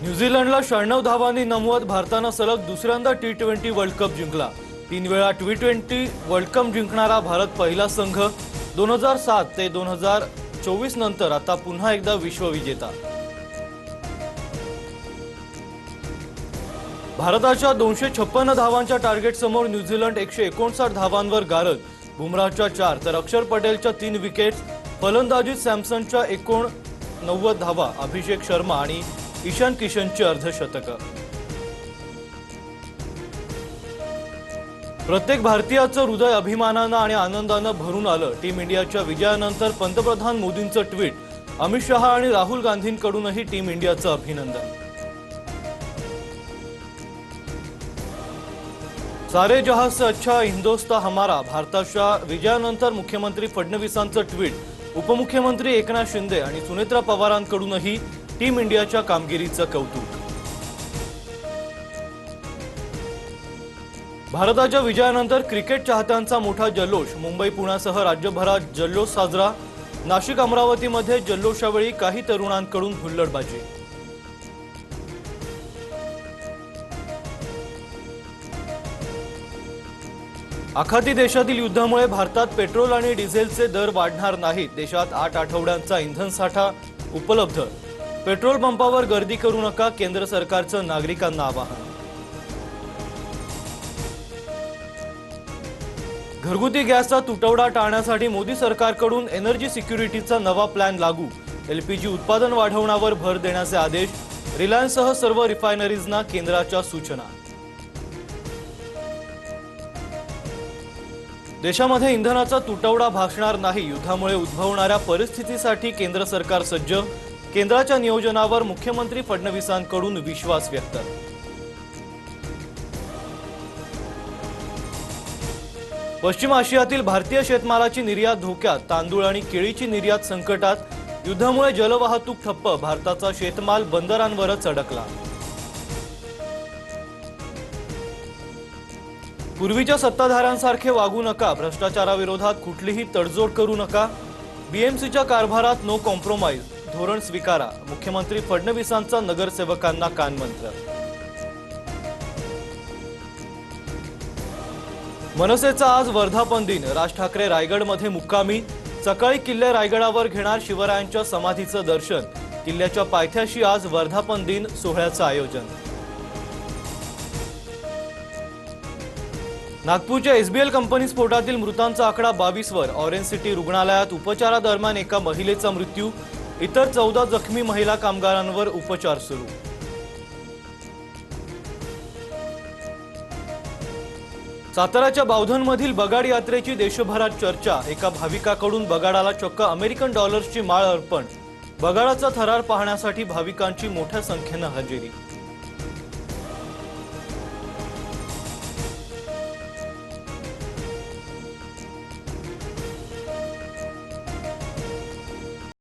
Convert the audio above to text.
न्यूझीलंडला 96 धावांनी नमवत भारतानं सलग दुसऱ्यांदा टी20 वर्ल्ड कप जिंकला। 3 वेळा टी20 वर्ल्ड कप जिंकणारा भारत पहिला संघ 2007 ते 2024 नंतर आता पुन्हा एकदा विश्वविजेता। भारताच्या 256 धावांच्या टार्गेट समोर न्यूझीलंड 159 धावांवर गारद। बुमराहच्या 4 तर अक्षर पटेलच्या 3 विकेट्स, फलंदाजीत सॅमसनच्या 89 धावा, अभिषेक शर्मा आणि ईशान किशनची अर्धशतक। प्रत्येक भारतीयाचं हृदय अभिमानानं आणि आनंदानं भरून आलं। टीम इंडियाच्या विजयानंतर पंतप्रधान मोदींचं ट्विट, अमित शहा आणि राहुल गांधींकडूनही टीम इंडियाचं अभिनंदन। सारे जहां से अच्छा हिंदुस्तान हमारा, भारताच्या विजयानंतर मुख्यमंत्री फडणवीसांचं ट्विट, उपमुख्यमंत्री एकनाथ शिंदे आणि सुनेत्रा पवारांकडूनही टीम इंडियाच्या कामगिरीचं कौतुक। भारताच्या विजयानंतर क्रिकेट चाहत्यांचा मोठा जल्लोष। मुंबई पुण्यासह राज्यभरात जल्लोष साजरा। नाशिक अमरावतीमध्ये जल्लोषावेळी काही तरुणांकडून हुल्लडबाजी। आखाती देशातील युद्धामुळे भारतात पेट्रोल आणि डिझेलचे दर वाढणार नाहीत। देशात 8 आठवड्यांचा इंधन साठा उपलब्ध। पेट्रोल पंपावर गर्दी करू नका, केंद्र सरकारचं नागरिकांना आवाहन। घरगुती गॅसचा तुटवडा टाळण्यासाठी मोदी सरकारकडून एनर्जी सिक्युरिटीचा नवा प्लॅन लागू। एलपीजी उत्पादन वाढवण्यावर भर देण्याचे आदेश। रिलायन्ससह सर्व रिफायनरीजना केंद्राच्या सूचना। देशामध्ये इंधनाचा तुटवडा भासणार नाही। युद्धामुळे उद्भवणाऱ्या परिस्थितीसाठी केंद्र सरकार सज्ज। केंद्राच्या नियोजनावर मुख्यमंत्री फडणवीसांकडून विश्वास व्यक्त। पश्चिम आशियातील भारतीय शेतमालाची निर्यात धोक्यात। तांदूळ आणि केळीची निर्यात संकटात। युद्धामुळे जलवाहतूक ठप्प। भारताचा शेतमाल बंदरांवरच अडकला। पूर्वीच्या सत्ताधाऱ्यांसारखे वागू नका, भ्रष्टाचाराविरोधात कुठलीही तडजोड करू नका। बीएमसीच्या कारभारात नो कॉम्प्रोमाइज, धोरण स्वीकारा। मुख्यमंत्री फडणवीसांचा नगरसेवकांना कानमंत्र। मनसेचा आज वर्धापन दिन। राज ठाकरे रायगडमध्ये मुक्कामी। सकाळी किल्ले रायगडावर घेणार शिवरायांच्या समाधीचं दर्शन। किल्ल्याच्या पायथ्याशी आज वर्धापन दिन सोहळ्याचं आयोजन। नागपूरच्या एसबीएल कंपनी स्फोटातील मृतांचा आकडा 22 वर। ऑरेंज सिटी रुग्णालयात उपचारादरम्यान एका महिलेचा मृत्यू। इतर 14 जखमी महिला कामगारांवर उपचार सुरू। साताराच्या बावधनमधील बगाड यात्रेची देशभरात चर्चा। एका भाविकाकडून बगाडाला चक्क अमेरिकन डॉलर्सची माळ अर्पण। बगाडाचा थरार पाहण्यासाठी भाविकांची मोठ्या संख्येने हजेरी।